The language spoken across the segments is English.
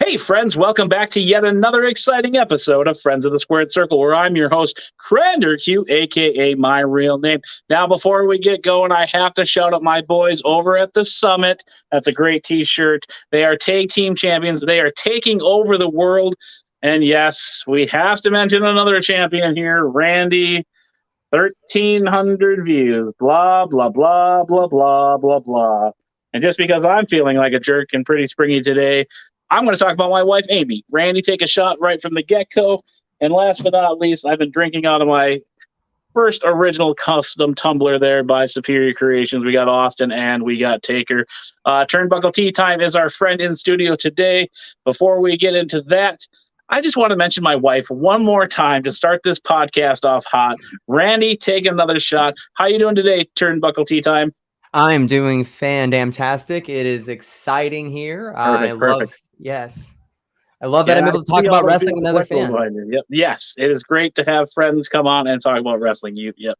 Hey, friends, welcome back to yet another exciting episode of Friends of the Squared Circle, where I'm your host, Cranderq, aka my real name. Now, before we get going, I have to shout out my boys over at the Summit. That's a great t shirt. They are tag team champions, they are taking over the world. And yes, we have to mention another champion here, Randy. 1,300 views, blah, blah, blah, blah, blah, blah, blah. And just because I'm feeling like a jerk and pretty springy today, I'm going to talk about my wife, Amy. Randy, take a shot right from the get-go. And last but not least, I've been drinking out of my first original custom tumbler there by Superior Creations. We got Austin and we got Taker. Turnbuckle Tea Time is our friend in studio today. Before we get into that, I just want to mention my wife one more time to start this podcast off hot. Randy, take another shot. How you doing today, Turnbuckle Tea Time? I'm doing fan-damtastic. It is exciting here. Perfect. Yes. I love that Yeah, I'm I able to talk see all about those wrestling with beautiful another collectibles fan. behind you. Yep. Yes, it is great to have friends come on and talk about wrestling. Yep.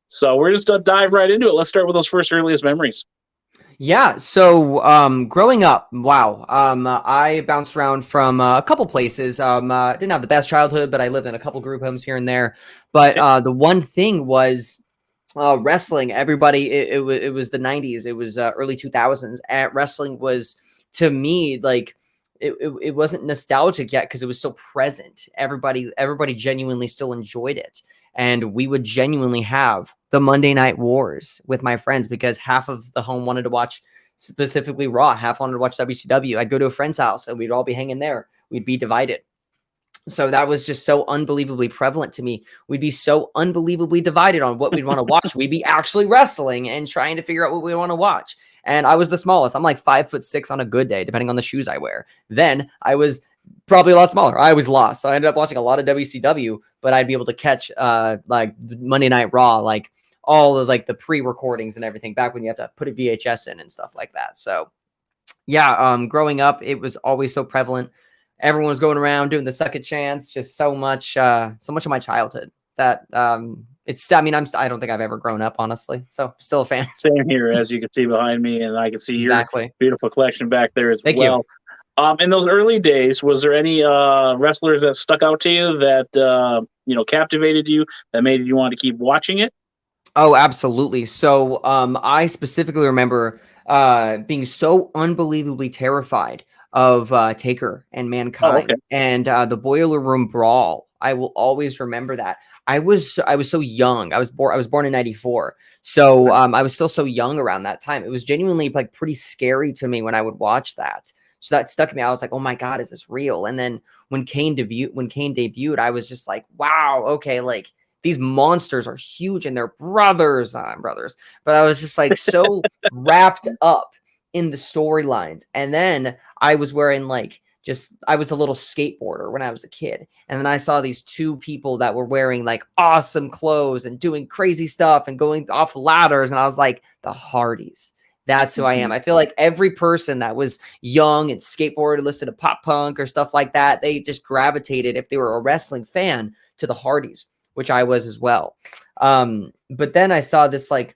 So we're just going to dive right into it. Let's start with those first earliest memories. Yeah, so growing up, wow, I bounced around from a couple places. Didn't have the best childhood, but I lived in a couple group homes here and there. But the one thing was wrestling. Everybody, it was the 90s. It was early 2000s. Wrestling was, to me, like, it wasn't nostalgic yet because it was so present. Everybody genuinely still enjoyed it. And we would genuinely have the Monday Night Wars with my friends because half of the home wanted to watch specifically Raw, half wanted to watch WCW. I'd go to a friend's house and we'd all be hanging there. We'd be divided. So that was just so unbelievably prevalent to me. We'd be so unbelievably divided on what we'd want to watch. We'd be actually wrestling and trying to figure out what we want to watch. And I was the smallest. I'm like 5'6" on a good day, depending on the shoes I wear. Then I was probably a lot smaller. I was lost. So I ended up watching a lot of WCW, but I'd be able to catch like Monday Night Raw, like all of like the pre-recordings and everything back when you have to put a VHS in and stuff like that. So yeah, growing up, it was always so prevalent. Everyone was going around doing the second chance, just so much of my childhood that I don't think I've ever grown up, honestly. So still a fan. Same here, as you can see behind me, and I can see Exactly. your beautiful collection back there as Thank well. you. In those early days, was there any wrestlers that stuck out to you that captivated you, that made you want to keep watching it? Oh, absolutely. So I specifically remember being so unbelievably terrified of Taker and Oh, Mankind okay. and the Boiler Room Brawl. I will always remember that. I was so young. I was born in '94. So I was still so young around that time. It was genuinely like pretty scary to me when I would watch that. So that stuck in me. I was like, "Oh my God, is this real?" And then when Kane debuted, I was just like, "Wow, okay, like these monsters are huge and they're brothers." But I was just like so wrapped up in the storylines. And then I was wearing I was a little skateboarder when I was a kid. And then I saw these two people that were wearing like awesome clothes and doing crazy stuff and going off ladders. And I was like, the Hardys. That's who I am. I feel like every person that was young and skateboarded, listened to pop punk or stuff like that, they just gravitated, if they were a wrestling fan, to the Hardys, which I was as well. But then I saw this like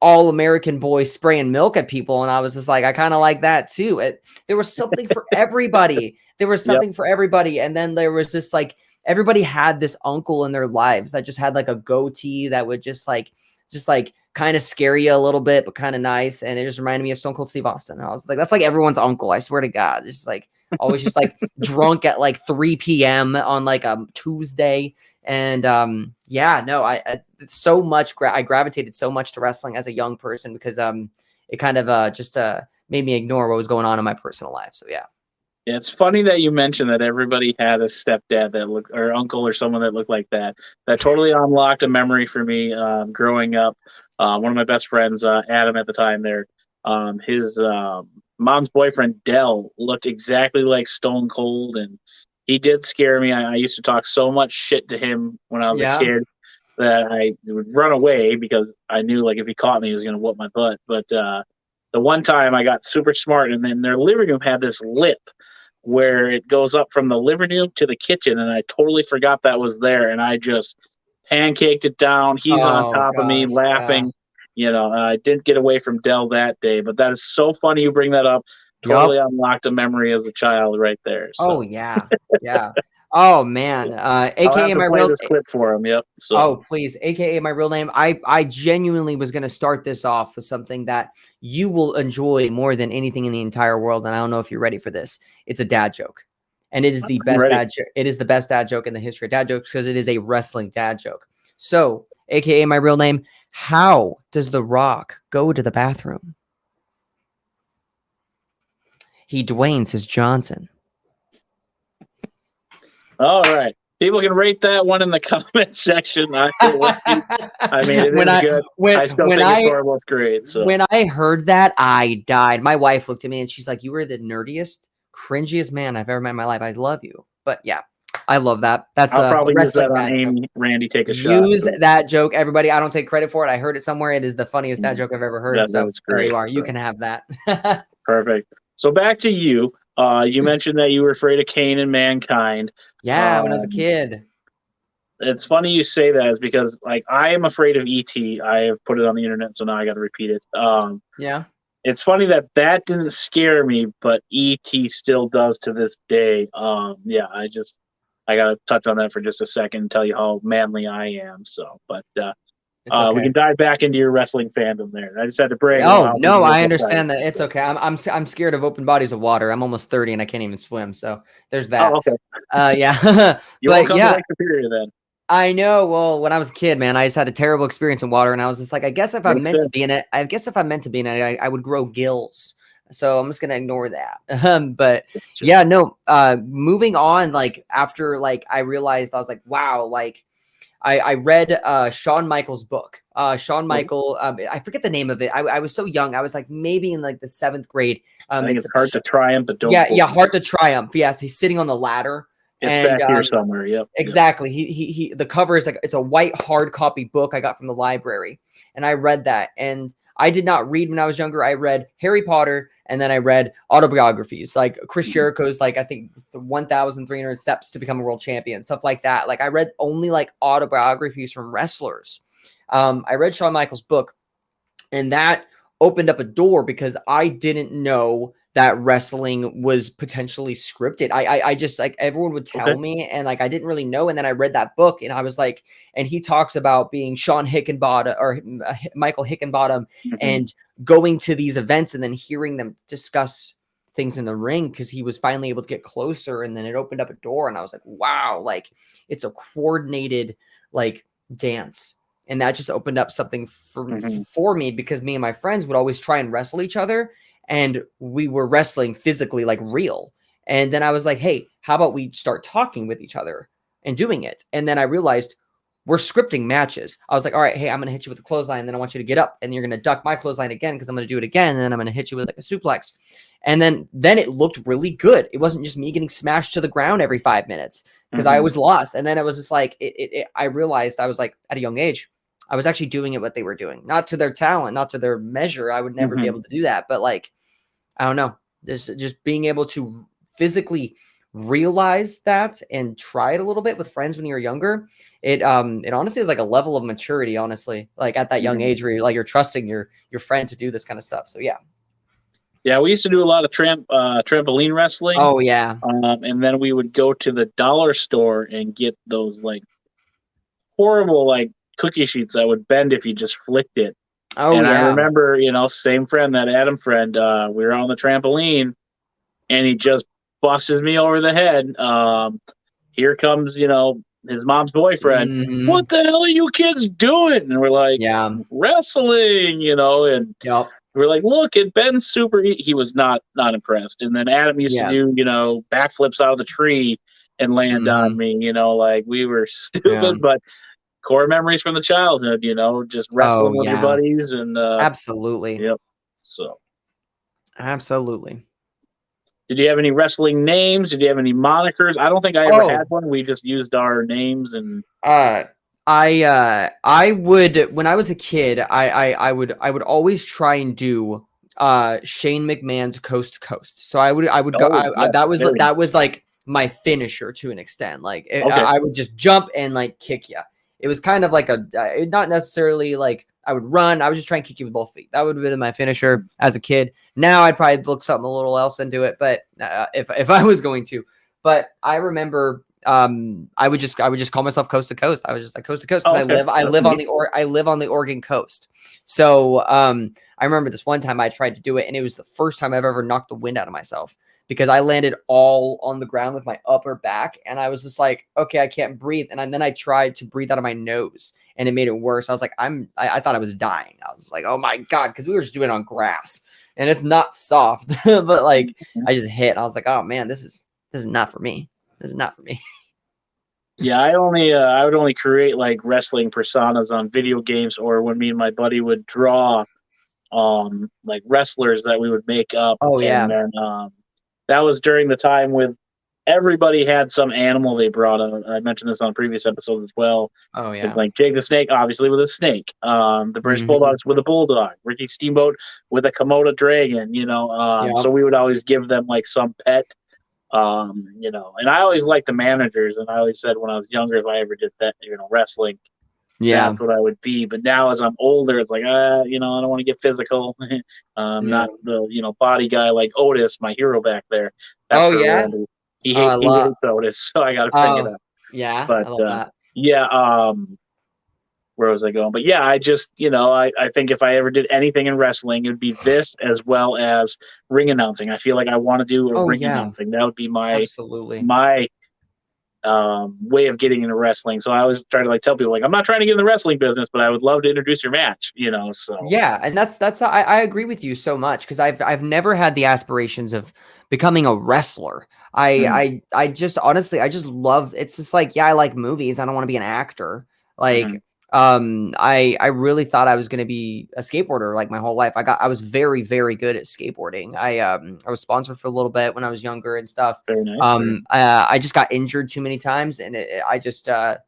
all American boy spraying milk at people, and I was just like, I kind of like that too. There was something for everybody. There was something for everybody. And then there was just like everybody had this uncle in their lives that just had like a goatee that would just like kind of scare you a little bit, but kind of nice. And it just reminded me of Stone Cold Steve Austin. And I was like, that's like everyone's uncle. I swear to God. It's just like always just like drunk at like 3 p.m. on like a Tuesday. And I so much I gravitated so much to wrestling as a young person because it kind of just made me ignore what was going on in my personal life. So yeah. Yeah, it's funny that you mentioned that everybody had a stepdad that looked, or uncle, or someone that looked like that. That totally unlocked a memory for me growing up. One of my best friends, Adam, at the time, his mom's boyfriend Dell looked exactly like Stone Cold, and he did scare me. I used to talk so much shit to him when I was a kid that I would run away because I knew like if he caught me, he was going to whoop my butt. But the one time I got super smart, and then their living room had this lip where it goes up from the living room to the kitchen, and I totally forgot that was there, and I just pancaked it down. He's on Oh top of me gosh. Yeah. laughing. I didn't get away from Dell that day, but that is so funny you bring that up. totally unlocked a memory as a child right there. Oh So yeah, yeah. Oh man, I'll have AKA to my play real. this clip for him. Yep. So Oh please, AKA my real name. I genuinely was gonna start this off with something that you will enjoy more than anything in the entire world, and I don't know if you're ready for this. It's a dad joke, and it is the I'm best ready. dad joke. It is the best dad joke in the history of dad jokes because it is a wrestling dad joke. So, AKA my real name. How does The Rock go to the bathroom? He Dwayne's his Johnson. All right. People can rate that one in the comment section. I mean, it when is I good. when I still when think it's I horrible. It's great. So when I heard that, I died. My wife looked at me and she's like, "You were the nerdiest, cringiest man I've ever met in my life. I love you." But yeah, I love that. That's I'll a probably use wrestling that on dad joke. Amy Randy Take a Shot. Use So, that joke, everybody. I don't take credit for it. I heard it somewhere. It is the funniest dad joke I've ever heard. that So was there great. you are. You So, can have that. perfect. So back to you. You mentioned that you were afraid of Kane and Mankind. Yeah, when I was a kid. It's funny you say that, is because like I am afraid of ET. I have put it on the internet, so now I got to repeat it. Yeah. It's funny that didn't scare me, but ET still does to this day. Yeah, I got to touch on that for just a second and tell you how manly I am. So, but It's we okay. can dive back into your wrestling fandom there. I just had to brag about Oh how no, much I you get understand that. excited. It's okay. I'm scared of open bodies of water. I'm almost 30 and I can't even swim. So there's that. Oh, okay. Yeah. You won't But come to yeah, Lake Superior then. I know. Well, when I was a kid, man, I just had a terrible experience in water, and I was just like, I guess if I'm Makes meant to sense. be in it, I would grow gills. So I'm just gonna ignore that. But yeah, no. Moving on, like after like I realized I was like, wow, like I read Shawn Michaels' book. Shawn Michael, I forget the name of it. I was so young. I was like maybe in like the 7th grade. I think It's it's hard to triumph, but don't yeah, quote me. Hard to Triumph. Yes, he's sitting on the ladder, It's and back here somewhere. Yep. exactly. He the cover is like it's a white hard copy book I got from the library, and I read that. And I did not read when I was younger. I read Harry Potter, and then I read autobiographies like Chris Jericho's, like I think the 1,300 Steps to Become a World Champion, stuff like that. Like I read only like autobiographies from wrestlers. I read Shawn Michaels' book, and that opened up a door because I didn't know that wrestling was potentially scripted. I just like everyone would tell Okay. me, and like I didn't really know. And then I read that book, and I was like, and he talks about being Sean Hickenbottom or Michael Hickenbottom and going to these events and then hearing them discuss things in the ring because he was finally able to get closer. And then it opened up a door, and I was like, wow, like it's a coordinated like dance. And that just opened up something for me because me and my friends would always try and wrestle each other, and we were wrestling physically, like real. And then I was like, hey, how about we start talking with each other and doing it? And then I realized we're scripting matches. I was like, all right, hey, I'm going to hit you with a clothesline, and then I want you to get up, and you're going to duck my clothesline again because I'm going to do it again, and then I'm going to hit you with like a suplex. And then it looked really good. It wasn't just me getting smashed to the ground every 5 minutes because I was lost. And then it was just like, I realized I was like, at a young age, I was actually doing it what they were doing, not to their talent, not to their measure. I would never be able to do that. But like, I don't know, there's just being able to physically realize that and try it a little bit with friends when you're younger. It honestly is like a level of maturity, honestly, like at that young age where you're trusting your friend to do this kind of stuff. So yeah. Yeah, we used to do a lot of trampoline wrestling. Oh yeah. And then we would go to the dollar store and get those like horrible like cookie sheets that would bend if you just flicked it. Oh and yeah. I remember, same friend, that Adam friend, we were on the trampoline and he just busts me over the head. Here comes, his mom's boyfriend. What the hell are you kids doing? And we're like, wrestling, and Yep. we're like, look, it bends super. He was not impressed. And then Adam used to do, backflips out of the tree and land on me, like we were stupid, but core memories from the childhood, just wrestling with your buddies and absolutely. Yep. So absolutely. Did you have any wrestling names? Did you have any monikers? I don't think I ever had one. We just used our names and I would, when I was a kid, I would always try and do Shane McMahon's Coast to Coast. So I would go that was like my finisher to an extent. Like I would just jump and like kick you. It was kind of like not necessarily like I would run. I would just try and kick you with both feet. That would have been my finisher as a kid. Now I'd probably look something a little else into it, but if I was going to. But I remember I would just call myself coast to coast. I was just like coast to coast because I live on the Oregon coast. So I remember this one time I tried to do it, and it was the first time I've ever knocked the wind out of myself because I landed all on the ground with my upper back, and I was just like, okay, I can't breathe. And then I tried to breathe out of my nose, and it made it worse. I was like, I thought I was dying. I was like, oh my God, because we were just doing it on grass, and it's not soft, but like I just hit. And I was like, oh man, this is not for me. This is not for me. Yeah, I would only create like wrestling personas on video games, or when me and my buddy would draw like wrestlers that we would make up. Oh yeah. And then that was during the time with everybody had some animal they brought on. I mentioned this on previous episodes as well. Oh yeah. Like Jake the Snake, obviously with a snake. The British Bulldogs with a bulldog. Ricky Steamboat with a Komodo dragon. So we would always give them like some pet. And I always liked the managers, and I always said when I was younger, if I ever did that, wrestling, that's what I would be. But now as I'm older, it's like, I don't want to get physical. Not the, body guy like Otis, my hero back there. That's Randy. He hates Otis, so I got to bring it up. Yeah, but I love that. Yeah, where was I going? But yeah, I just, I think if I ever did anything in wrestling, it would be this as well as ring announcing. I feel like I want to do a ring announcing. That would be my way of getting into wrestling. So I always try to tell people I'm not trying to get in the wrestling business, but I would love to introduce your match. So yeah, and that's I agree with you so much because I've never had the aspirations of becoming a wrestler. I just honestly I just love. It's just like I like movies. I don't want to be an actor. I really thought I was going to be a skateboarder like my whole life. I was very, very good at skateboarding. I was sponsored for a little bit when I was younger and stuff. Very nice. I just got injured too many times, and I just that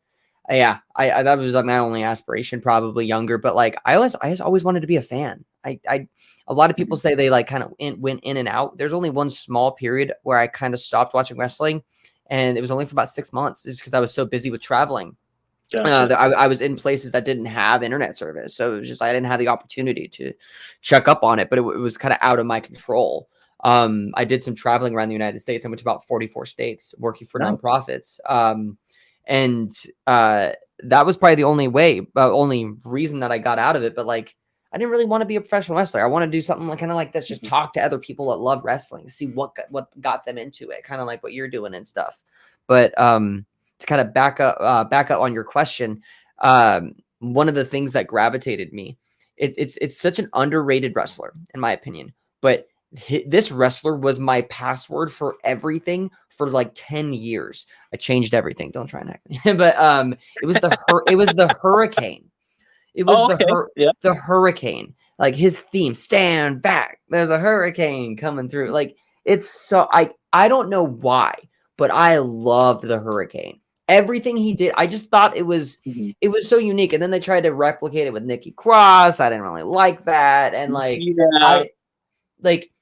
was like my only aspiration, probably younger. But I just always wanted to be a fan. A lot of people say they kind of went in and out. There's only one small period where I kind of stopped watching wrestling, and it was only for about 6 months, just because I was so busy with traveling. Gotcha. I was in places that didn't have internet service, so it was just I didn't have the opportunity to check up on it, but it was kind of out of my control. I did some traveling around the United States. I went to about 44 states working for nonprofits, and that was probably the only reason that I got out of it. But I didn't really want to be a professional wrestler. I want to do something kind of like this, just talk to other people that love wrestling, see what got them into it, kind of like what you're doing and stuff. But to kind of back up on your question, one of the things that gravitated me, it's such an underrated wrestler in my opinion, but this wrestler was my password for everything for 10 years. I changed everything. Don't try and hack me. But it was the Hurricane. It was the Hurricane. His theme, stand back. There's a hurricane coming through. It's so I don't know why, but I loved the Hurricane. Everything he did, I just thought it was so unique. And then they tried to replicate it with Nikki Cross. I didn't really like that. And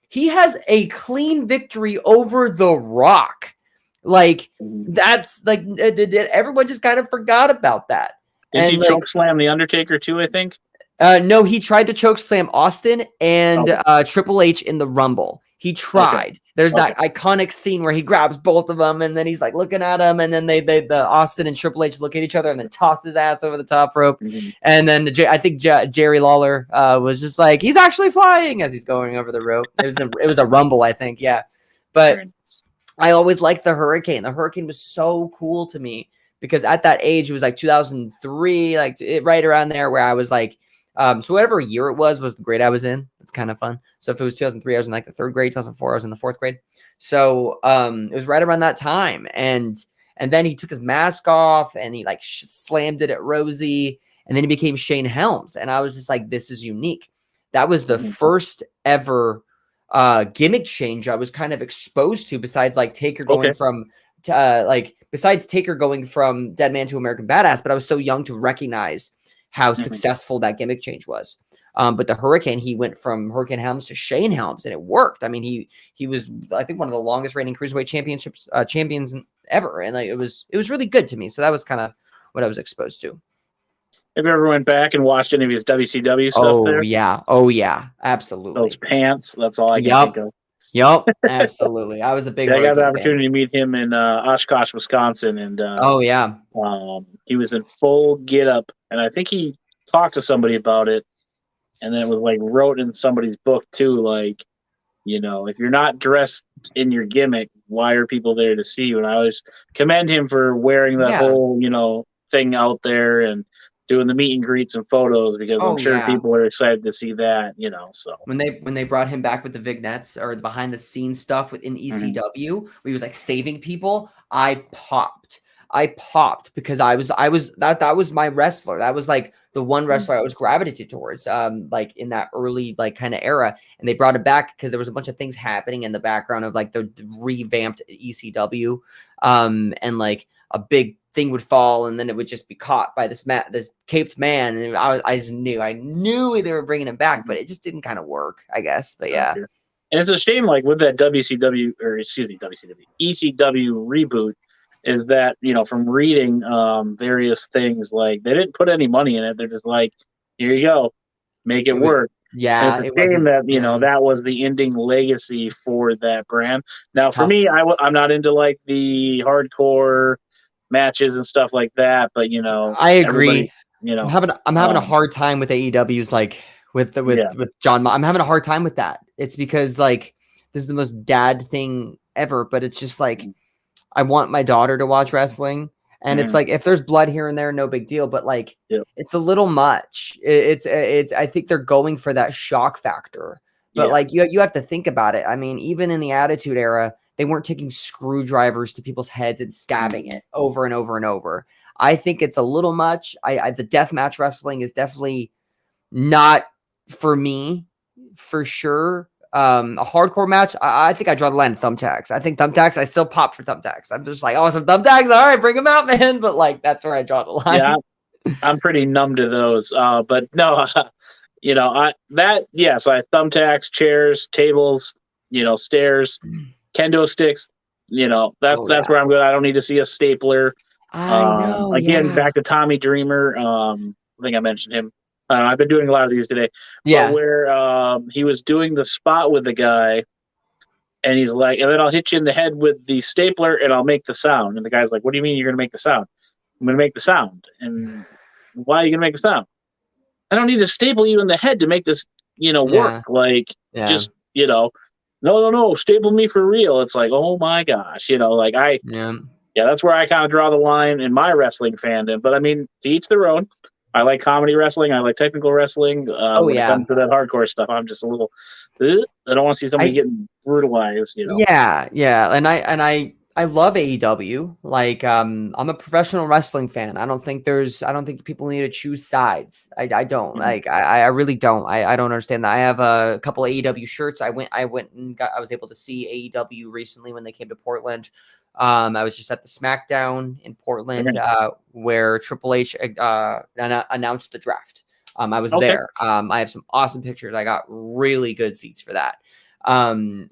he has a clean victory over The Rock. That's everyone just kind of forgot about that. Did he choke slam The Undertaker too, I think? No, he tried to choke slam Austin and Triple H in the Rumble. He tried. Okay. There's that iconic scene where he grabs both of them, and then he's looking at them, and then the Austin and Triple H look at each other, and then toss his ass over the top rope. And then I think Jerry Lawler was just he's actually flying as he's going over the rope. It was a Rumble, I think, yeah. But I always liked the Hurricane. The Hurricane was so cool to me because at that age, it was 2003, right around there, where I was so whatever year it was the grade I was in. It's kind of fun. So if it was 2003, I was in the third grade. 2004, I was in the fourth grade. So it was right around that time. And then he took his mask off and he slammed it at Rosie. And then he became Shane Helms. And I was just this is unique. That was the first ever gimmick change I was kind of exposed to, besides Taker going from besides Taker going from Dead Man to American Badass. But I was so young to recognize how successful that gimmick change was. But the Hurricane, he went from Hurricane Helms to Shane Helms, and it worked. I mean, he was, I think, one of the longest reigning cruiserweight champions ever, and it was really good to me. So that was kind of what I was exposed to. Have you ever went back and watched any of his WCW stuff Oh there? yeah. Oh yeah. Those Absolutely. pants. That's all I can think Yup. of. Yup. Absolutely. I was a big Yeah, I Roy got the King fan. opportunity to meet him in Oshkosh, Wisconsin, and Oh yeah. he was in full get up, and I think he talked to somebody about it, and then it was like wrote in somebody's book too, like, if you're not dressed in your gimmick, why are people there to see you? And I always commend him for wearing that Yeah. whole, thing out there and doing the meet and greets and photos because I'm Oh sure yeah. people are excited to see that, so. When they brought him back with the vignettes or the behind the scenes stuff within Mhm. ECW, where he was like saving people, I popped. I popped because that was my wrestler. That was like the one wrestler I was gravitated towards, like in that early like kind of era. And they brought it back because there was a bunch of things happening in the background of like the revamped ECW, and like a big thing would fall and then it would just be caught by this caped man, and I just knew they were bringing him back, but it just didn't kind of work, I guess. But yeah. Gotcha. And it's a shame, like with that WCW or excuse me, WCW ECW reboot, is that from reading various things, like they didn't put any money in it. They're just like, here you go, make it It was work. And it's yeah, a it shame wasn't that yeah, that was the ending legacy for that brand. it's Now, for tough. me, I'm not into like the hardcore matches and stuff like that, but I everybody, agree. you know, I'm having a um, hard time with AEW's like yeah, with John. I'm having a hard time with that. It's because like this is the most dad thing ever, but it's just like I want my daughter to watch wrestling, and it's mhm, like if there's blood here and there, no big deal. But like yeah, it's a little much. It's. I think they're going for that shock factor. But yeah, like you have to think about it. I mean, even in the Attitude Era, they weren't taking screwdrivers to people's heads and stabbing mhm, it over and over and over. I think it's a little much. The death match wrestling is definitely not for me, for sure. A hardcore match, I think I draw the line at thumbtacks. I think thumbtacks, I still pop for thumbtacks. I'm just like, oh, some thumbtacks, all right, bring them out, man. But like, that's where I draw the yeah. line. I'm pretty numb to those. But no, yes, I thumbtacks, chairs, tables, stairs, kendo sticks. That's Oh that's yeah, where I'm good. I don't need to see a stapler. I know. Again, Yeah, back to Tommy Dreamer. I think I mentioned him. I've been doing a lot of these today, but yeah, where he was doing the spot with the guy, and he's like, and then I'll hit you in the head with the stapler, and I'll make the sound. And the guy's like, "What do you mean you're gonna make the sound?" I'm gonna make the sound. And why are you gonna make the sound? I don't need to staple you in the head to make this, work. yeah, Like, yeah, just, no, no, no, staple me for real. It's like, oh my gosh, like yeah, yeah, that's where I kind of draw the line in my wrestling fandom. But I mean, to each their own. I like comedy wrestling. I like technical wrestling. oh When it yeah. comes to that hardcore stuff, I'm just a little, I don't want to see somebody I getting brutalized. Yeah, yeah, and I love AEW. Like, I'm a professional wrestling fan. I don't think people need to choose sides. I don't Mhm. like. I really don't. I don't understand that. I have a couple AEW shirts. I went and I was able to see AEW recently when they came to Portland. I was just at the SmackDown in Very Portland, nice. where Triple H announced the draft. I was Okay. there. I have some awesome pictures. I got really good seats for that.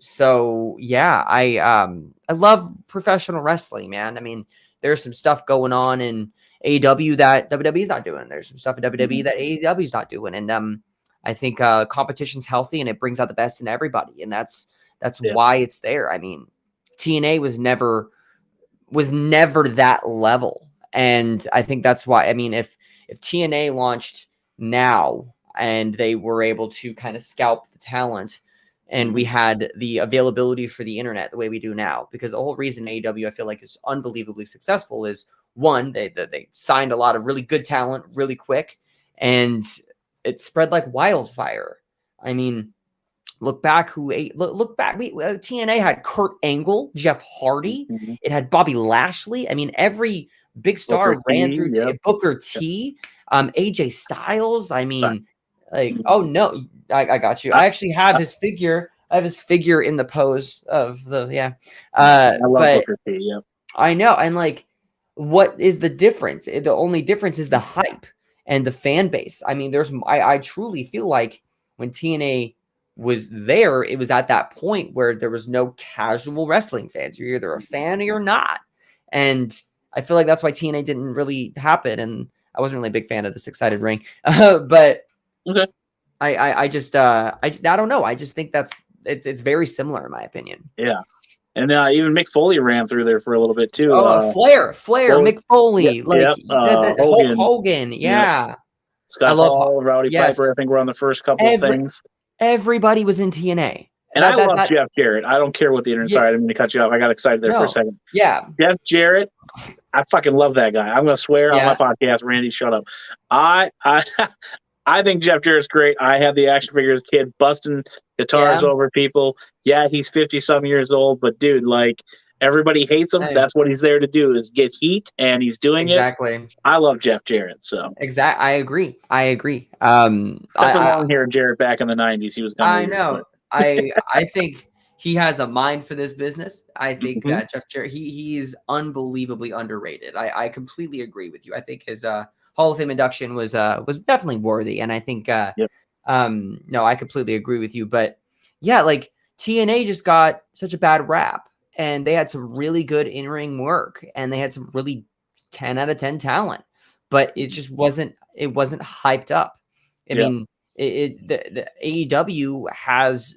So yeah, I love professional wrestling, man. I mean, there's some stuff going on in AEW that WWE is not doing. There's some stuff in WWE Mhm. that AEW is not doing. And I think competition's healthy and it brings out the best in everybody. And that's Yeah. why it's there. I mean, TNA was never that level. And I think that's why, I mean, if TNA launched now and they were able to kind of scalp the talent and we Mhm. had the availability for the internet the way we do now, because the whole reason AEW I feel like is unbelievably successful is one, they signed a lot of really good talent really quick, and it spread like wildfire. I mean, look back. TNA had Kurt Angle, Jeff Hardy. Mhm. It had Bobby Lashley. I mean, every big Booker star ran T. through Yep. Booker Yep. T, AJ Styles. I Sorry. mean, like, Mhm. oh no, I got you. I, I actually have I, his figure. I have his figure in the pose of the yeah. nice. I love But Booker T. Yep. I know, and like, what is the difference? The only difference is the hype and the fan base. I mean, I truly feel like when TNA was there, it was at that point where there was no casual wrestling fans. You're either a fan or you're not, and I feel like that's why TNA didn't really happen. And I wasn't really a big fan of the 6-sided ring, but Okay. I don't know. I just think it's very similar in my opinion. Yeah. And even Mick Foley ran through there for a little bit too. Oh, Flair, Foley, Mick Foley, like yep. Hulk Hogan, Hogan. yep. Yeah. I Scott love Hall, Rowdy Piper. yes. I think we're on the first couple of things. Everybody was in TNA. And I love Jeff Jarrett. I don't care what the internet. Yeah, Sorry, I didn't mean to cut you off. I got excited there for a no. second. Yeah. Jeff Jarrett, I fucking love that guy. I'm gonna swear on my podcast, Randy, shut up. I I think Jeff Jarrett's great. I had the action figure as a kid, busting guitars over people. Yeah, he's 50-some years old, but dude, like everybody hates him. Hey. That's what he's there to do is get heat, and he's doing Exactly. I love Jeff Jarrett. So I agree. Except for long hair Jarrett back in the 90s, he was kind of I weird, know. but. I think he has a mind for this business. I think that Jeff Jarrett, he is unbelievably underrated. I completely agree with you. I think his Hall of Fame induction was definitely worthy, and I think no, I completely agree with you. But yeah, like TNA just got such a bad rap, and they had some really good in-ring work, and they had some really 10 out of 10 talent, but it just wasn't hyped up. I mean, the AEW has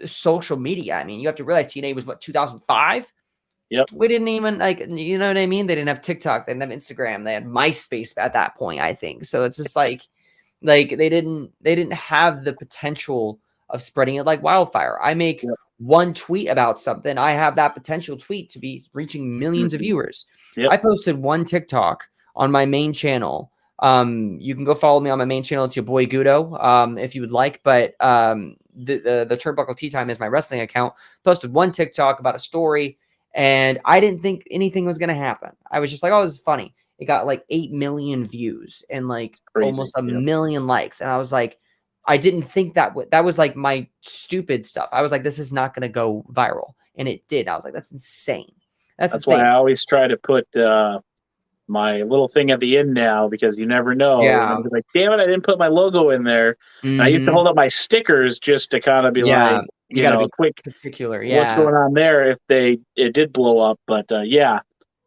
social media. I mean, you have to realize TNA was 2005. Yep. We didn't even you know what I mean? They didn't have TikTok, they didn't have Instagram, they had MySpace at that point, I think. So it's just like they didn't have the potential of spreading it like wildfire. I make one tweet about something, I have that potential tweet to be reaching millions of viewers. I posted one TikTok on my main channel. You can go follow me on my main channel. It's your boy Gudo, if you would like. But the Turnbuckleteatime is my wrestling account. Posted one TikTok about a story, and I didn't think anything was gonna happen. I was just like, oh, this is funny. It got like 8 million views and like almost a million likes, and I was like, I didn't think that was like my stupid stuff. I was like, this is not gonna go viral, and it did. I was like, that's insane. That's insane. Why I always try to put my little thing at the end now, because you never know. Yeah. And like, damn it, I didn't put my logo in there. And I used to hold up my stickers just to kind of be like, you gotta be quick particular. What's going on there if it did blow up. But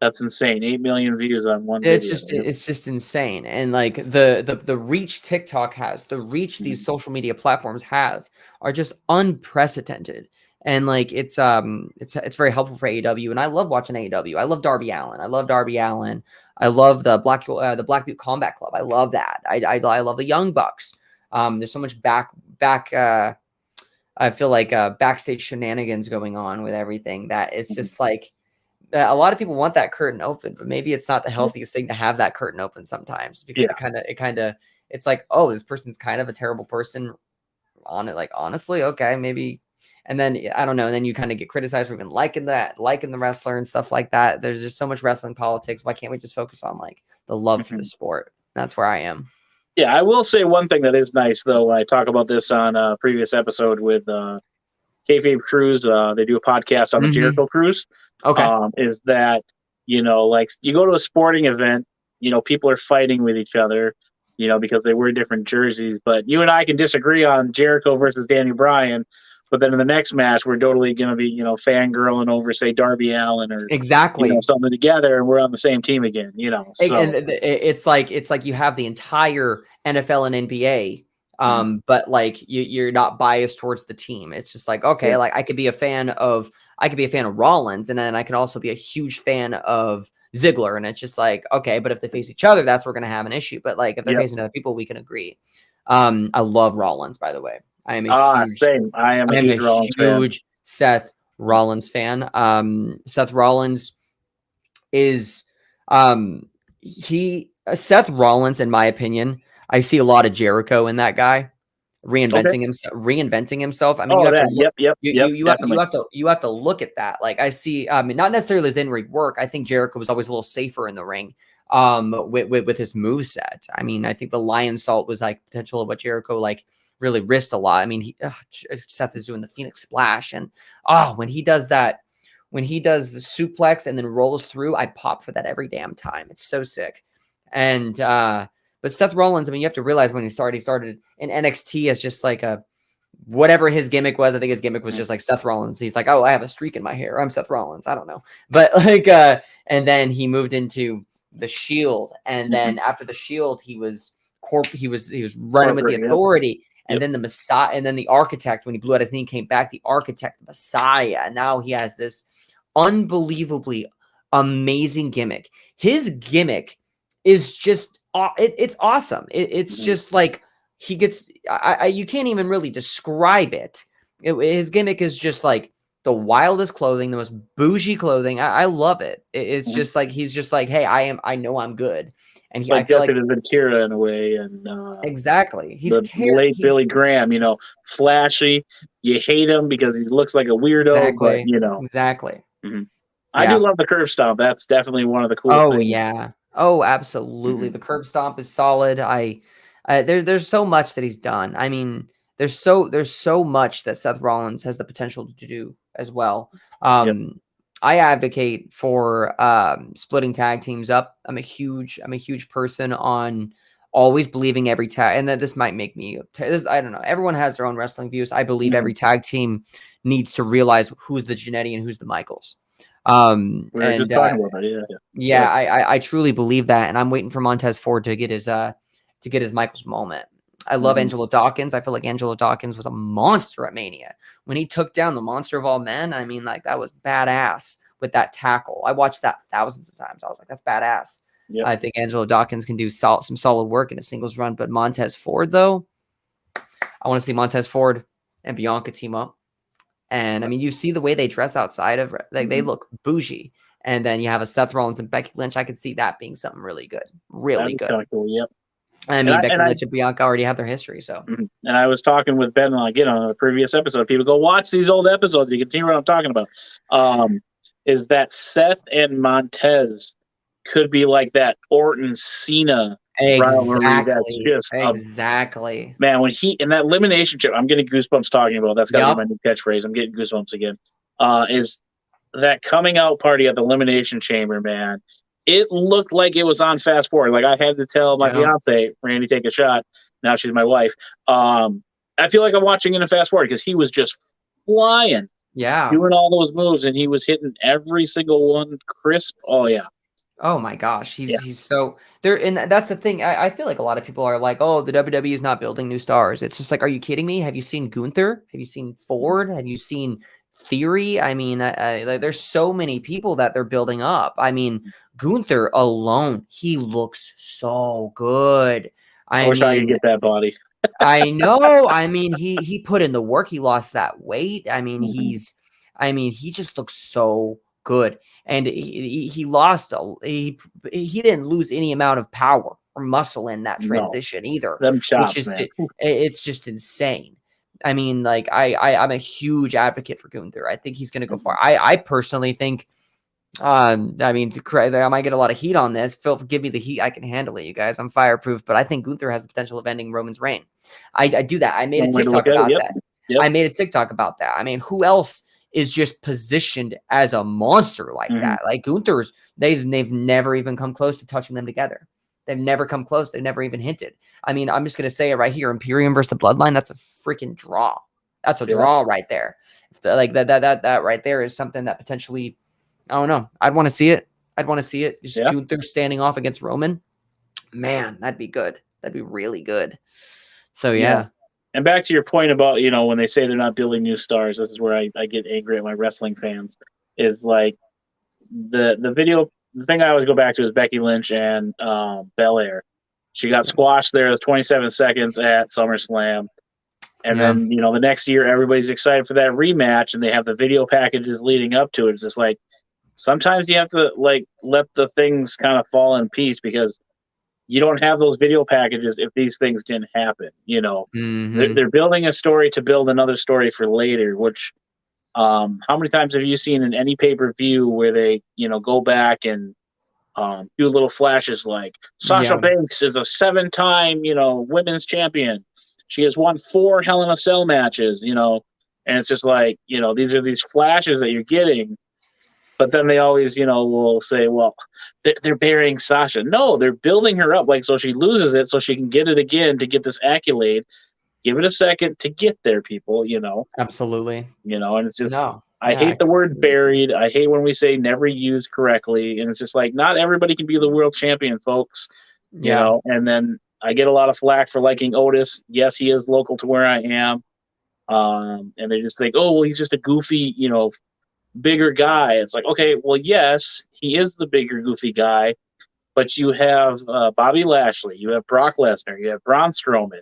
that's insane. 8 million views on one video. It's just insane. And like the reach TikTok has, the reach these social media platforms have are just unprecedented. And like it's very helpful for AEW, and I love watching AEW. I love Darby Allin. I love the Black Butte Combat Club. I love that. I love the Young Bucks. There's so much back I feel like backstage shenanigans going on with everything that it's just like a lot of people want that curtain open, but maybe it's not the healthiest thing to have that curtain open sometimes, because it's like, oh, this person's kind of a terrible person on it. Like, honestly, okay, maybe. And then I don't know. And then you kind of get criticized for even liking the wrestler and stuff like that. There's just so much wrestling politics. Why can't we just focus on like the love for the sport? That's where I am. Yeah, I will say one thing that is nice, though. I talk about this on a previous episode with Kayfabe Cruise. They do a podcast on the Jericho Cruise. Okay. Is that, like you go to a sporting event, people are fighting with each other, because they wear different jerseys. But you and I can disagree on Jericho versus Danny Bryan. But then in the next match, we're totally going to be, fangirling over, say, Darby Allin or something together, and we're on the same team again. So. And it's like you have the entire NFL and NBA, but like you're not biased towards the team. It's just like, okay, like I could be a fan of Rollins, and then I can also be a huge fan of Ziggler, and it's just like, okay, but if they face each other, that's where we're gonna have an issue. But like if they're facing other people, we can agree. I love Rollins, by the way. I am a huge Seth Rollins fan. Seth Rollins is Seth Rollins, in my opinion, I see a lot of Jericho in that guy reinventing himself. I mean, you have to look at that. Like I see, not necessarily his in-ring work. I think Jericho was always a little safer in the ring with his moveset. I mean, I think the Lion Salt was like potential of what Jericho like really risked a lot. I mean, Seth is doing the Phoenix Splash, and when he does that, when he does the suplex and then rolls through, I pop for that every damn time. It's so sick. And but Seth Rollins, I mean, you have to realize when he started in NXT as just like a whatever his gimmick was. I think his gimmick was just like Seth Rollins. He's like, oh, I have a streak in my hair. I'm Seth Rollins. I don't know, but like, and then he moved into the Shield, and Mhm. then after the Shield, he was running with the Corporate, yep. Authority, and Yep. then the Messiah, and then the Architect when he blew out his knee and came back, the Architect, the Messiah. And now he has this unbelievably amazing gimmick. His gimmick is just it's awesome. It's Mhm. just like he gets you can't even really describe it. His gimmick is just like the wildest clothing, the most bougie clothing. I love it. It's Mhm. just like he's just like, hey, I know I'm good, and I Like feel Jesse like Ventura in a way, and exactly the late Billy Graham, flashy. You hate him because he looks like a weirdo, but exactly. Mhm. I do Yeah. love the curb stomp. That's definitely one of the cool Oh things. yeah. Oh, absolutely. Mhm. The curb stomp is solid. There's so much that he's done. I mean, there's so much that Seth Rollins has the potential to do as well. Yep. I advocate for splitting tag teams up. I'm a huge person on always believing every tag, and that this might make me I don't know. Everyone has their own wrestling views. I believe Mhm. every tag team needs to realize who's the Jannetty and who's the Michaels. We were just talking about that. Yeah. Yeah, Yep. I truly believe that, and I'm waiting for Montez Ford to get his Michaels moment. I love Mhm. Angelo Dawkins. I feel like Angelo Dawkins was a monster at Mania when he took down the Monster of All Men. I mean, like that was badass with that tackle. I watched that thousands of times. I was like, that's badass. Yep. I think Angelo Dawkins can do some solid work in a singles run, but Montez Ford though, I want to see Montez Ford and Bianca team up. And I mean, you see the way they dress outside of like they Mhm. look bougie. And then you have a Seth Rollins and Becky Lynch. I could see that being something really good, really That'd be good. kind of cool. Yep. I And mean, I Becky and I Lynch and Bianca already have their history, so Mhm. And I was talking with Ben again on a previous episode. People go watch these old episodes. You can see what I'm talking about. Is that Seth and Montez could be like that Orton Cena rivalry? That's just a exactly. man when he in that elimination chip. I'm getting goosebumps talking about. That's got to be Yep. my new catchphrase. I'm getting goosebumps again. Is that coming out party at the elimination chamber? Man, it looked like it was on fast forward. Like I had to tell my Yeah. fiance, Randy, take a shot. Now she's my wife. I feel like I'm watching in a fast forward because he was just flying, Yeah. doing all those moves, and he was hitting every single one crisp. Oh yeah, Oh my gosh, yeah. he's so there, and that's the thing. I feel like a lot of people are like, "Oh, the WWE is not building new stars." It's just like, are you kidding me? Have you seen Gunther? Have you seen Ford? Have you seen Theory? I mean, like, there's so many people that they're building up. I mean, Gunther alone, he looks so good. I I wish I could mean, get that body. I know. I mean, he put in the work. He lost that weight. I mean, Mhm. he just looks so good. And he lost he didn't lose any amount of power or muscle in that No, transition either, them which chops, is man. it's just insane. I mean, like I'm a huge advocate for Gunther. I think he's going to go far. I personally think I mean, I might get a lot of heat on this. Phil, give me the heat. I can handle it, you guys. I'm fireproof, but I think Gunther has the potential of ending Roman's reign. I do that. I made a One way to look TikTok at it. about Yep. that. Yep. I made a TikTok about that. I mean, who else is just positioned as a monster like Mhm. that? Like Gunther's, they've never even come close to touching them together. They've never come close. They've never even hinted. I mean, I'm just gonna say it right here: Imperium versus the Bloodline. That's a freaking draw. That's a Yeah. draw right there. Like that right there is something that potentially, I don't know. I'd want to see it. I'd want to see it. Just Yeah. Gunther standing off against Roman. Man, that'd be good. That'd be really good. So Yeah. yeah. And back to your point about, when they say they're not building new stars, this is where I get angry at my wrestling fans. Is like the thing I always go back to is Becky Lynch and Belair. She got squashed there. It was 27 seconds at SummerSlam. And Yeah. then, the next year everybody's excited for that rematch and they have the video packages leading up to it. It's just like sometimes you have to let the things kind of fall in peace because you don't have those video packages if these things didn't happen. Mm-hmm. They're building a story to build another story for later. Which, how many times have you seen in any pay per view where they go back and do little flashes like Sasha Yeah. Banks is a 7-time women's champion. She has won 4 Hell in a Cell matches. And it's just like these are these flashes that you're getting. But then they always, will say, well, they're burying Sasha. No, they're building her up, like, so she loses it so she can get it again to get this accolade. Give it a second to get there, people, Absolutely. and it's just, No. I Yeah, I hate the word completely agree. buried. I hate when we say never used correctly. And it's just like, not everybody can be the world champion, folks. Yeah. And then I get a lot of flack for liking Otis. Yes, he is local to where I am. And they just think, oh, well, he's just a goofy, bigger guy. It's like, okay, well, yes, he is the bigger, goofy guy, but you have Bobby Lashley, you have Brock Lesnar, you have Braun Strowman,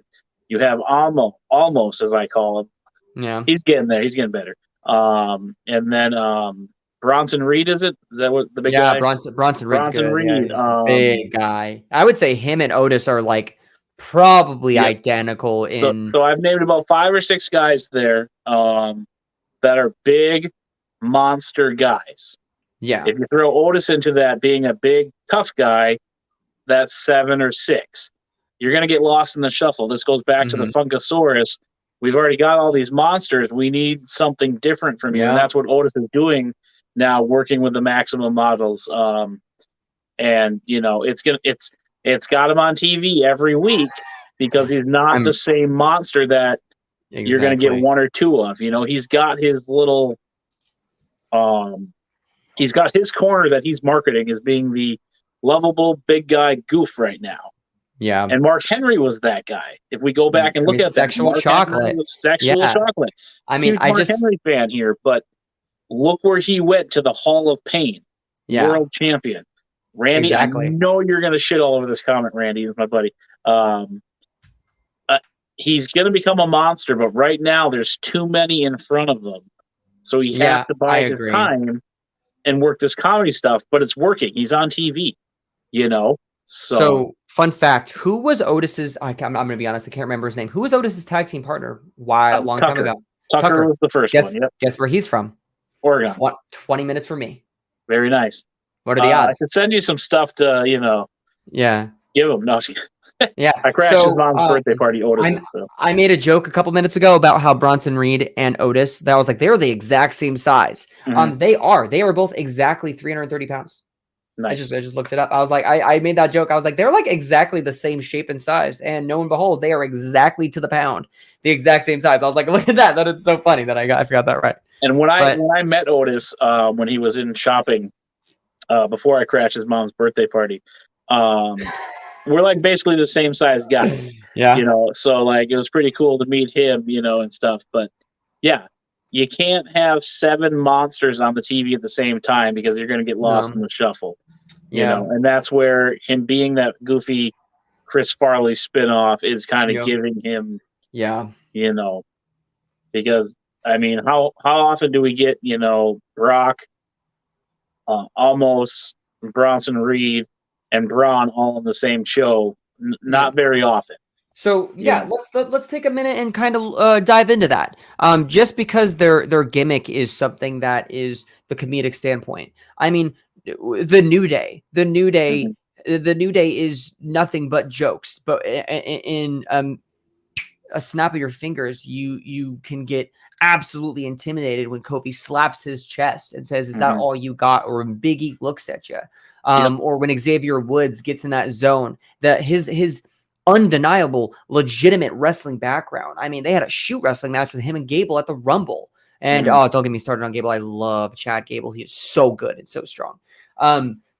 you have almost as I call him. Yeah. He's getting there. He's getting better. And then Bronson Reed, is it? Is that what the big Yeah, guy? Bronson Reed's Bronson good. Yeah, Reed. he's a big guy. I would say him and Otis are like probably Yep. identical So in. so I've named about 5 or 6 guys there that are big monster guys. Yeah. If you throw Otis into that being a big tough guy, that's 7 or 6. You're going to get lost in the shuffle. This goes back to the Mhm. Funkasaurus. We've already got all these monsters. We need something different from you, and Yeah. that's what Otis is doing now, working with the Maximum models. And it's got him on TV every week because he's not the I'm same monster that you're going to get exactly. 1 or 2 of. He's got his little um, he's got his corner that he's marketing as being the lovable big guy goof right now. Yeah. And Mark Henry was that guy. If we go back and I look mean, at that, sexual Mark Henry chocolate. was sexual Yeah. chocolate. I mean, Huge I Mark just Henry fan here, but look where he went, to the Hall of Pain, yeah, world champion. Randy, I exactly. know you're going to shit all over this comment, Randy, my buddy. Um, uh, he's going to become a monster, but right now there's too many in front of him. So he has Yeah, to I bide his agree. time and work this comedy stuff, but it's working. He's on TV, you know? So So, fun fact, who was Otis's I'm gonna be honest, I can't remember his name. Who was Otis's tag team partner? Why a long time Tucker. ago? Tucker Tucker. was the first one. Yep. Guess where he's from? Oregon. 20 minutes from me. Very nice. What are the I odds? could send you some stuff to, Yeah. give him. No, Yeah. I crashed his So, mom's birthday party, I'm Otis's. So I made a joke a couple minutes ago about how Bronson Reed and Otis, that was like they're the exact same size. mhm. They are both exactly 330 pounds. Nice. I just looked it up. I was like, I made that joke. I was like, they're like exactly the same shape and size. And lo and behold, they are exactly to the pound, the exact same size. I was like, look at that. That is so funny that I forgot that right. And when But I met Otis, when he was in shopping, before I crashed his mom's birthday party, um, we're like basically the same size guy, yeah, So like it was pretty cool to meet him, and stuff. But yeah, you can't have 7 monsters on the TV at the same time because you're going to get lost in no, the shuffle, yeah, And that's where him being that goofy Chris Farley spinoff is kind of yep, giving him, yeah, you know, because I mean, how often do we get, Brock, almost Bronson Reed, and Braun all in the same show? yeah. Not very often, So you yeah, know. let's take a minute and kind of dive into that. Just because their gimmick is something that is the comedic standpoint. I mean, the New Day, Mhm. the New Day is nothing but jokes. But in a snap of your fingers, you can get absolutely intimidated when Kofi slaps his chest and says, "Is that Mhm. all you got?" Or when Biggie looks at you, Yep. or when Xavier Woods gets in that zone, that his undeniable, legitimate wrestling background. I mean, they had a shoot wrestling match with him and Gable at the Rumble. And Mhm. oh, don't get me started on Gable. I love Chad Gable. He is so good and so strong.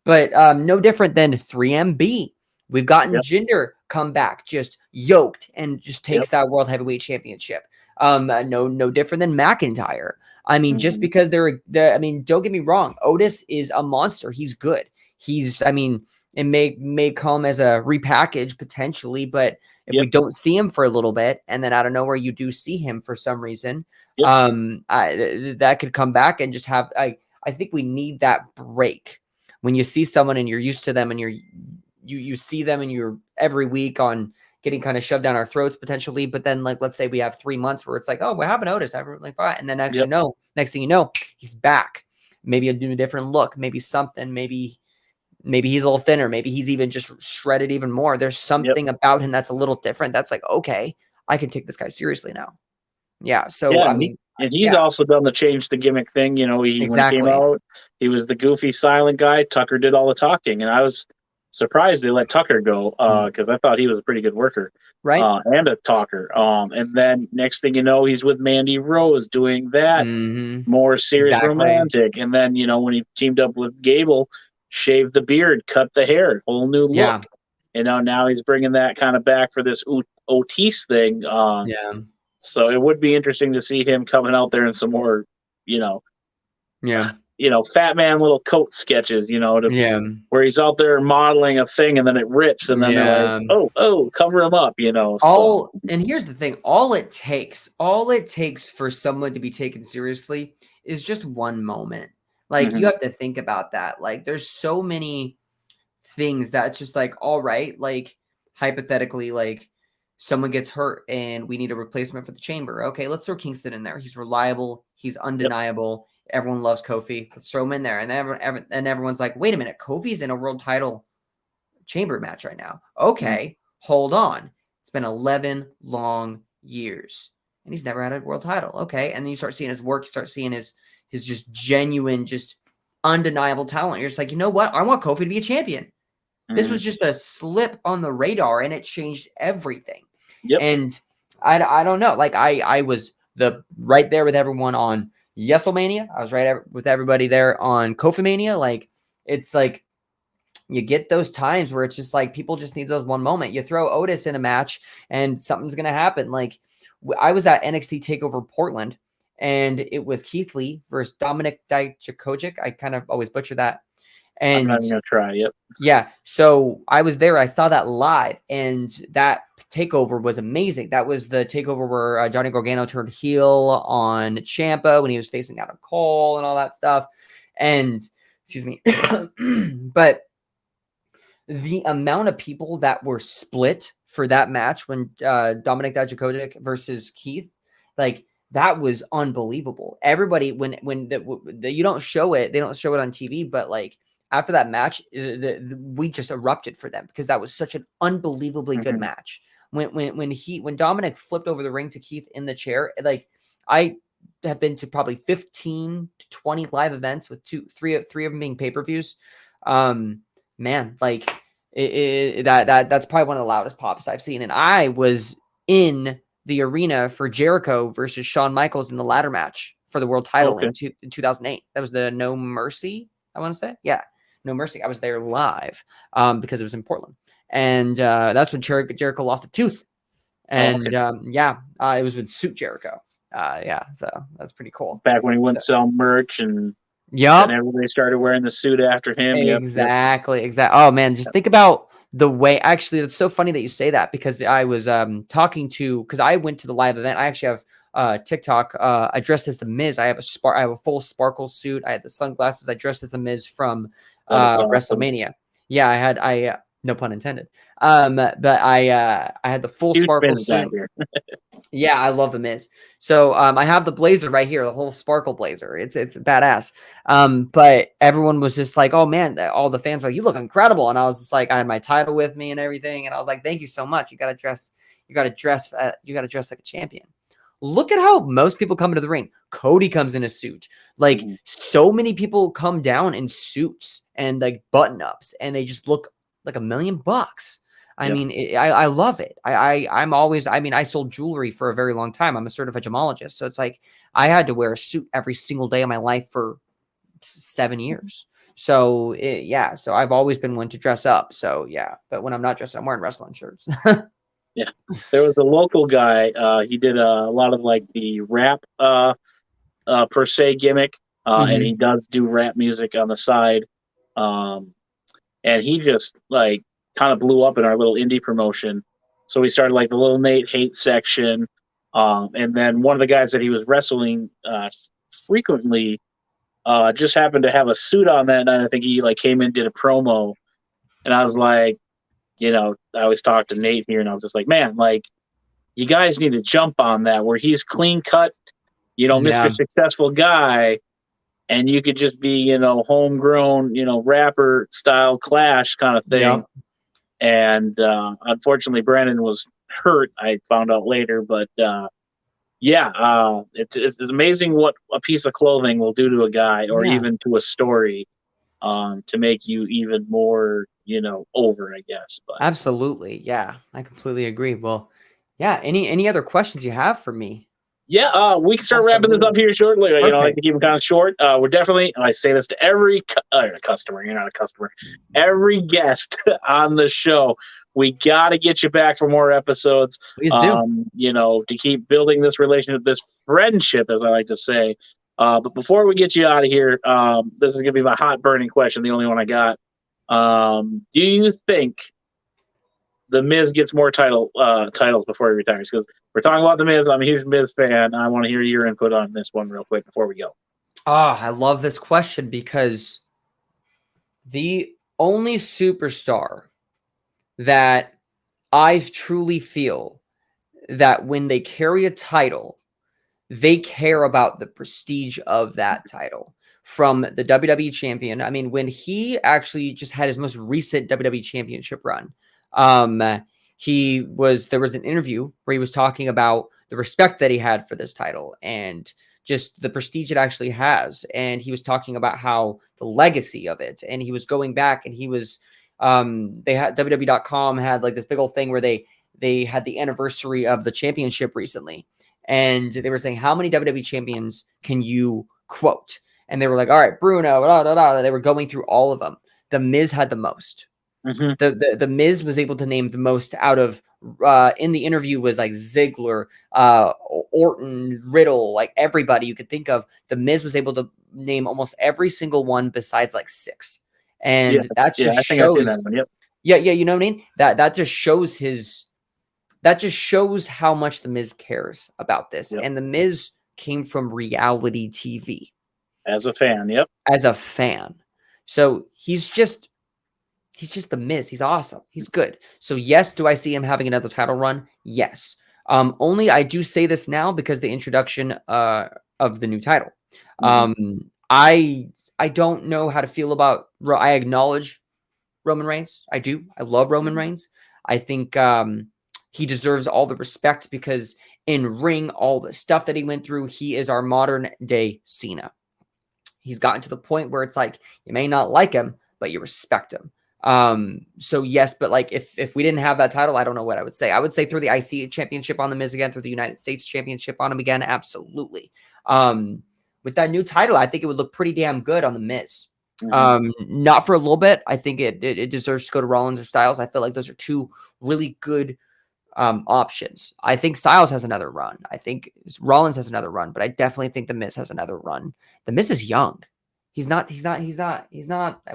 But no different than 3MB. We've gotten Yep. Jinder come back, just yoked, and just Yep. takes that World Heavyweight Championship. No different than McIntyre. I mean, just Mhm. because I mean, don't get me wrong. Otis is a monster. He's good. I mean, it may come as a repackage potentially, but if we Yep. don't see him for a little bit, and then out of nowhere you do see him for some reason, Yep. that could come back and just have. I think we need that break when you see someone and you're used to them and you see them and you're every week on getting kind of shoved down our throats potentially. But then, like, let's say we have 3 months where it's like, oh, what happened to Otis? Everyone like fine, and then Yep. next thing you know, he's back. Maybe a different look, maybe something, maybe he's a little thinner. Maybe he's even just shredded even more. There's Yep. something about him that's a little different. That's like, okay, I can take this guy seriously now. Yeah. So, Yeah, I and mean, he's yeah, also done the change the gimmick thing. When he came exactly. out, he was the goofy silent guy. Tucker did all the talking, and I was surprised they let Tucker go because I thought he was a pretty good worker, Right? and a talker. And then next thing you know, he's with Mandy Rose doing that more serious Exactly. romantic. And then when he teamed up with Gable, shaved the beard, cut the hair, whole new Yeah. look. Now he's bringing that kind of back for this Otis thing. Yeah. So it would be interesting to see him coming out there in some more, you know, Yeah. Fat Man little coat sketches, Yeah. where he's out there modeling a thing and then it rips and then they're like, Yeah. oh, cover him up, so. And here's the thing, all it takes for someone to be taken seriously is just one moment. Like, you Mhm. have to think about that. Like, there's so many things that's just like, all right, like, hypothetically, like, someone gets hurt and we need a replacement for the chamber. Okay, let's throw Kingston in there. He's reliable. He's Yep. undeniable. Everyone loves Kofi. Let's throw him in there. And then everyone's like, wait a minute, Kofi's in a world title chamber match right now. Okay, hold on. It's been 11 long years and he's never had a world title. Okay, and then you start seeing his work, you start seeing his just genuine, just undeniable talent. You're just like, you know what? I want Kofi to be a champion. This was just a slip on the radar and it changed everything. Yep. And I don't know. Like, I was right there with everyone on Yeselmania. I was right with everybody there on Kofi Mania. Like, it's like, you get those times where it's just like people just need those one moment. You throw Otis in a match and something's going to happen. Like, I was at NXT TakeOver Portland and it was Keith Lee versus Dominic Dijakovic. I kind of always butcher that. And I'm not even going to try. Yep. Yeah. So I was there. I saw that live and that takeover was amazing. That was the takeover where Johnny Gargano turned heel on Ciampa when he was facing Adam Cole and all that stuff. And excuse me. But the amount of people that were split for that match when Dominic Dijakovic versus Keith, like, that was unbelievable. Everybody, when you don't show it, they don't show it on TV, but like after that match, we just erupted for them because that was such an unbelievably good match. When Dominic flipped over the ring to Keith in the chair, like, I have been to probably 15 to 20 live events with three of them being pay-per-views. Man, like, that's probably one of the loudest pops I've seen. And I was in the arena for Jericho versus Shawn Michaels in the ladder match for the world title in 2008. That was the No Mercy, I want to say. Yeah, No Mercy. I was there live because it was in Portland. And that's when Jericho lost a tooth. And it was with Suit Jericho. So that's pretty cool. Back when he wouldn't sell merch and then everybody started wearing the suit after him. Exactly. Oh man, just think about the way. Actually, it's so funny that you say that because I was talking to, because I went to the live event. I actually have TikTok. I dressed as the Miz. I have a full sparkle suit. I had the sunglasses. I dressed as the Miz from WrestleMania. Yeah, I no pun intended. But I had the full Huge sparkle Miz guy suit. here. Yeah, I love the Miz. So I have the blazer right here, the whole sparkle blazer. It's badass. But everyone was just like, oh man, all the fans were like, you look incredible. And I was just like, I had my title with me and everything. And I was like, thank you so much. You gotta dress like a champion. Look at how most people come into the ring. Cody comes in a suit. Like, so many people come down in suits and like button-ups, and they just look like $1 million. I mean, I love it. I sold jewelry for a very long time. I'm a certified gemologist. So it's like, I had to wear a suit every single day of my life for 7 years. So so I've always been one to dress up. So yeah, but when I'm not dressed, I'm wearing wrestling shirts. Yeah. There was a local guy. He did a lot of like the rap per se gimmick. And he does do rap music on the side. And he just like kind of blew up in our little indie promotion. So we started like the Little Nate hate section. And then one of the guys that he was wrestling frequently just happened to have a suit on that night. I think he like came in, did a promo. And I was like, I always talk to Nate here and I was just like, man, like, you guys need to jump on that where he's clean cut, Mr. Successful guy. And you could just be, homegrown, rapper style Clash kind of thing. Yep. And unfortunately, Brandon was hurt. I found out later, but it's amazing what a piece of clothing will do to a guy or even to a story to make you even more over, I guess. But Absolutely. Yeah, I completely agree. Well, yeah. Any other questions you have for me? yeah, we can start wrapping this up Absolutely. here shortly. I like to Perfect. keep it kind of short. We're definitely, and I say this to every customer. You're not a customer. Every guest on the show, we got to get you back for more episodes. Please do. To keep building this relationship, this friendship, as I like to say. But before we get you out of here, this is going to be my hot burning question, the only one I got. Do you think the Miz gets more titles before he retires? Because we're talking about the Miz. I'm a huge Miz fan. I want to hear your input on this one real quick before we go. I love this question because the only superstar that I truly feel that when they carry a title, they care about the prestige of that title. From the WWE champion, I mean, when he actually just had his most recent WWE championship run, there was an interview where he was talking about the respect that he had for this title and just the prestige it actually has. And he was talking about how the legacy of it. And he was going back and he was, they had WWE.com had like this big old thing where they had the anniversary of the championship recently. And they were saying, how many WWE champions can you quote? And they were like, all right, Bruno, blah, blah, blah. They were going through all of them. The Miz had the most. Mm-hmm. The Miz was able to name the most out of in the interview was like Ziggler, Orton, Riddle, like everybody you could think of. The Miz was able to name almost every single one besides like 6. And that just I think I've seen shows. that one. Yep. Yeah, you know what I mean? That just shows that just shows how much the Miz cares about this. Yep. And the Miz came from reality TV. As a fan, yep. As a fan. So he's just the Miz. He's awesome. He's good. So yes, do I see him having another title run? Yes. Only I do say this now because the introduction of the new title. I don't know how to feel about. I acknowledge Roman Reigns. I do. I love Roman Reigns. I think he deserves all the respect because in ring, all the stuff that he went through, he is our modern day Cena. He's gotten to the point where it's like you may not like him, but you respect him. So yes, but like if we didn't have that title, I don't know what I would say. I would say throw the IC championship on the Miz again, through the United States championship on him again. Absolutely. With that new title, I think it would look pretty damn good on the Miz. Not for a little bit. I think it deserves to go to Rollins or Styles. I feel like those are two really good options. I think Styles has another run. I think Rollins has another run, but I definitely think the Miz has another run. The Miz is young. He's not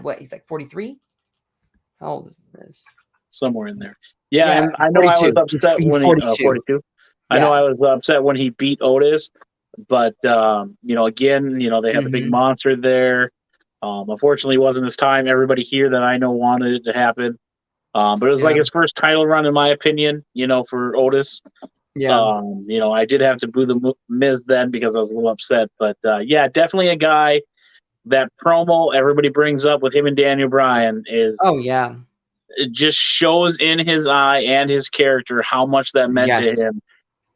what? He's like 43. How old is the Miz? Somewhere in there. Yeah, and I know 42. I was upset he's when 42. 42. I know I was upset when he beat Otis, but again, they had the big monster there. Unfortunately, it wasn't his time. Everybody here that I know wanted it to happen. But it was like his first title run, in my opinion, for Otis. Yeah. I did have to boo the Miz then because I was a little upset. But definitely a guy that promo everybody brings up with him and Daniel Bryan is. Oh, yeah. It just shows in his eye and his character how much that meant to him.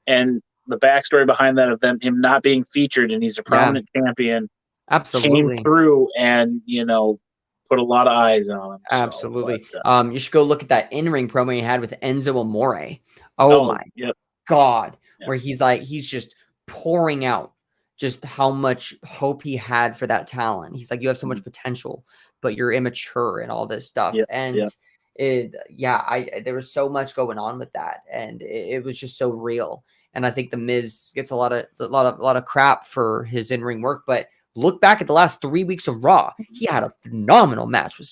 And the backstory behind that of him not being featured and he's a prominent champion. Absolutely. Came through and, put a lot of eyes on him. Absolutely. You should go look at that in-ring promo he had with Enzo Amore. Oh my God. Yep. Where he's just pouring out just how much hope he had for that talent. He's like, you have so much potential, but you're immature and all this stuff. There was so much going on with that. And it was just so real. And I think the Miz gets a lot of crap for his in-ring work, but look back at the last 3 weeks of Raw. He had a phenomenal match with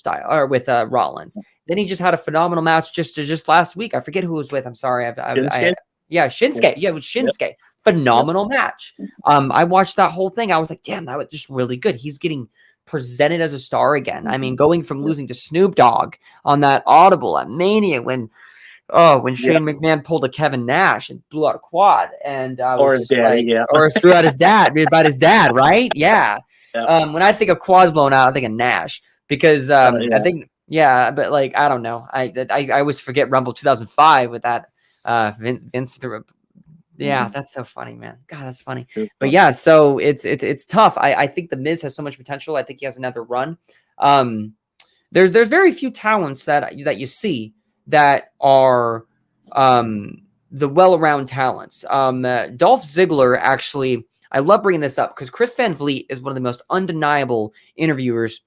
Rollins. Then he just had a phenomenal match just last week. I forget who it was with. I'm sorry. Shinsuke? Shinsuke. Yeah, it was Shinsuke. Yep. Phenomenal match. I watched that whole thing. I was like, damn, that was just really good. He's getting presented as a star again. I mean, going from losing to Snoop Dogg on that Audible at Mania when Shane McMahon pulled a Kevin Nash and blew out a quad, and or his daddy, or threw out his dad, about his dad, right? Yeah. When I think of quads blown out, I think of Nash because I think, but like I don't know, I always forget Rumble 2005 with that Vince threw. Yeah, that's so funny, man. God, that's funny. But yeah, so it's tough. I think the Miz has so much potential. I think he has another run. there's very few talents that you see that are the well-around talents. Dolph Ziggler, actually, I love bringing this up because Chris Van Vliet is one of the most undeniable interviewers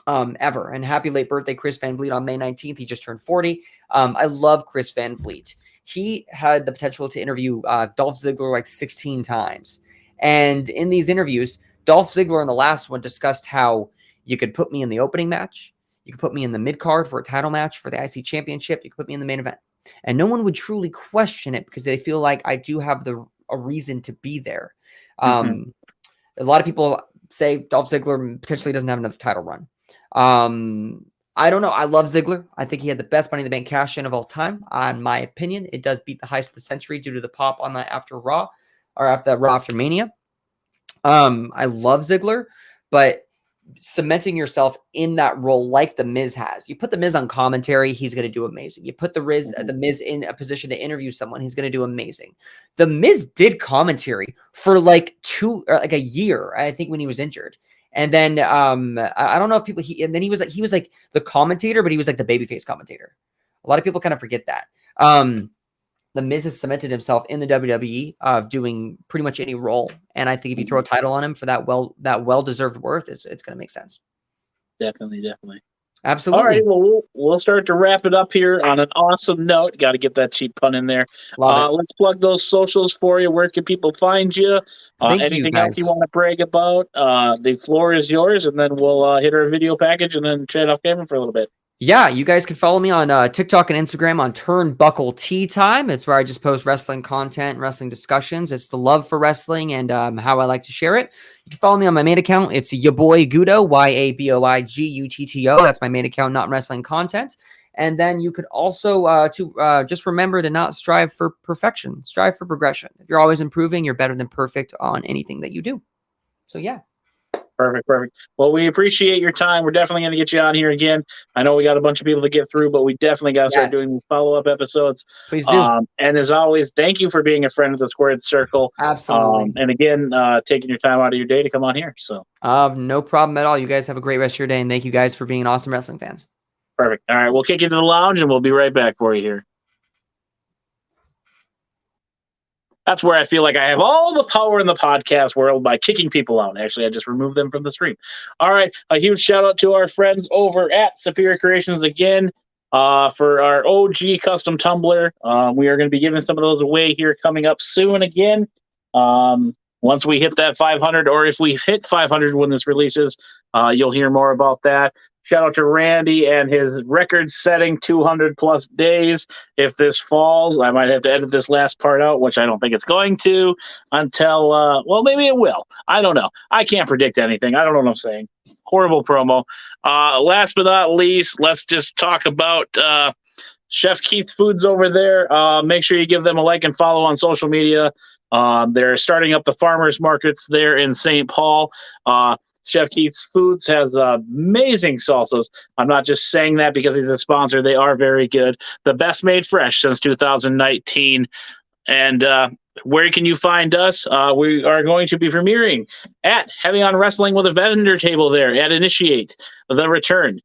ever. And happy late birthday, Chris Van Vliet, on May 19th. He just turned 40. I love Chris Van Vliet. He had the potential to interview Dolph Ziggler like 16 times. And in these interviews, Dolph Ziggler in the last one discussed how you could put me in the opening match. You could put me in the mid-card for a title match for the IC Championship. You could put me in the main event. And no one would truly question it because they feel like I do have a reason to be there. A lot of people say Dolph Ziggler potentially doesn't have another title run. I don't know. I love Ziggler. I think he had the best Money in the Bank cash-in of all time. In my opinion, it does beat the heist of the century due to the pop on that after Raw, or after Raw after Mania. I love Ziggler, but cementing yourself in that role like The Miz has. You put The Miz on commentary, he's going to do amazing. You put the Miz in a position to interview someone, he's going to do amazing. The Miz did commentary for like a year, I think, when he was injured. And then I don't know if people he was like the commentator, but he was like the babyface commentator. A lot of people kind of forget that. The Miz has cemented himself in the WWE of doing pretty much any role, and I think if you throw a title on him for that well-deserved worth, it's going to make sense. Definitely. Absolutely. All right, well, we'll start to wrap it up here on an awesome note. Got to get that cheap pun in there. Let's plug those socials for you. Where can people find you? Anything else you want to brag about? The floor is yours, and then we'll hit our video package and then chat off camera for a little bit. Yeah, you guys can follow me on TikTok and Instagram on Turnbuckleteatime. It's where I just post wrestling content, wrestling discussions. It's the love for wrestling and how I like to share it. You can follow me on my main account. It's your boy Guto, YABOIGUTTO. That's my main account, not wrestling content. And then you could also just remember to not strive for perfection. Strive for progression. If you're always improving, you're better than perfect on anything that you do. So, yeah. Perfect. Well, we appreciate your time. We're definitely going to get you on here again. I know we got a bunch of people to get through, but we definitely got to start doing these follow-up episodes. Please do. And as always, thank you for being a friend of the Squared Circle. Absolutely. And again, taking your time out of your day to come on here. So, no problem at all. You guys have a great rest of your day, and thank you guys for being awesome wrestling fans. Perfect. All right, we'll kick you to the lounge, and we'll be right back for you here. That's where I feel like I have all the power in the podcast world by kicking people out. Actually, I just removed them from the stream. All right, a huge shout out to our friends over at Superior Creations again for our OG custom tumbler. We are going to be giving some of those away here coming up soon again. Once we hit that 500, or if we hit 500 when this releases, you'll hear more about that. Shout out to Randy and his record-setting 200-plus days. If this falls, I might have to edit this last part out, which I don't think it's going to, until, well, maybe it will. I don't know. I can't predict anything. I don't know what I'm saying. Horrible promo. Last but not least, let's just talk about Chef Keith Foods over there. Make sure you give them a like and follow on social media. They're starting up the farmers markets there in St. Paul. Chef Keith's Foods has amazing salsas. I'm not just saying that because he's a sponsor. They are very good. The best made fresh since 2019. And where can you find us? We are going to be premiering at Heavy on Wrestling with a vendor table there at Initiate the Return.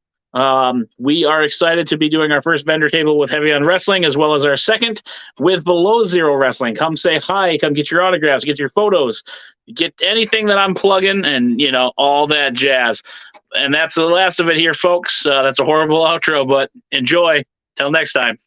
We are excited to be doing our first vendor table with Heavy on Wrestling, as well as our second with Below Zero Wrestling. Come say hi, come get your autographs, get your photos, get anything that I'm plugging, and, you know, all that jazz. And that's the last of it here, folks. That's a horrible outro, but enjoy. Till next time.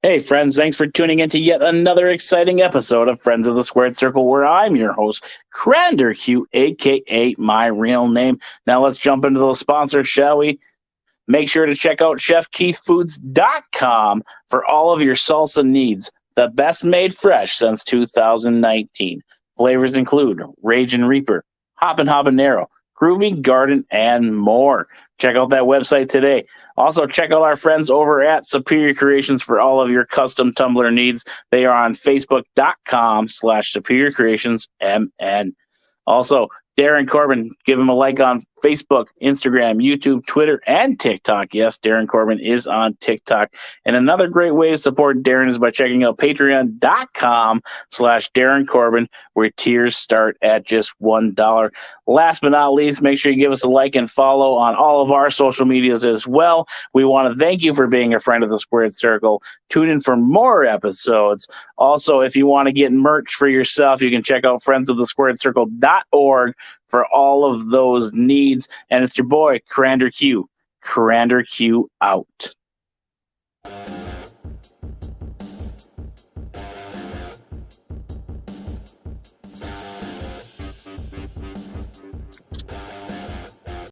Hey, friends, thanks for tuning in to yet another exciting episode of Friends of the Squared Circle, where I'm your host, Crander Q, a.k.a. my real name. Now let's jump into those sponsors, shall we? Make sure to check out ChefKeithFoods.com for all of your salsa needs. The best made fresh since 2019. Flavors include Ragin' Reaper, Hoppin' Habanero, Groovy Garden, and more. Check out that website today. Also, check out our friends over at Superior Creations for all of your custom tumbler needs. They are on Facebook.com/Superior Creations MN. Also, Darren Corbin, give him a like on Facebook, Instagram, YouTube, Twitter, and TikTok. Yes, Darren Corbin is on TikTok. And another great way to support Darren is by checking out patreon.com/Darren Corbin, where tiers start at just $1. Last but not least, make sure you give us a like and follow on all of our social medias as well. We want to thank you for being a friend of the Squared Circle. Tune in for more episodes. Also, if you want to get merch for yourself, you can check out friendsofthesquaredcircle.org for all of those needs. And it's your boy, Crander Q. Crander Q out.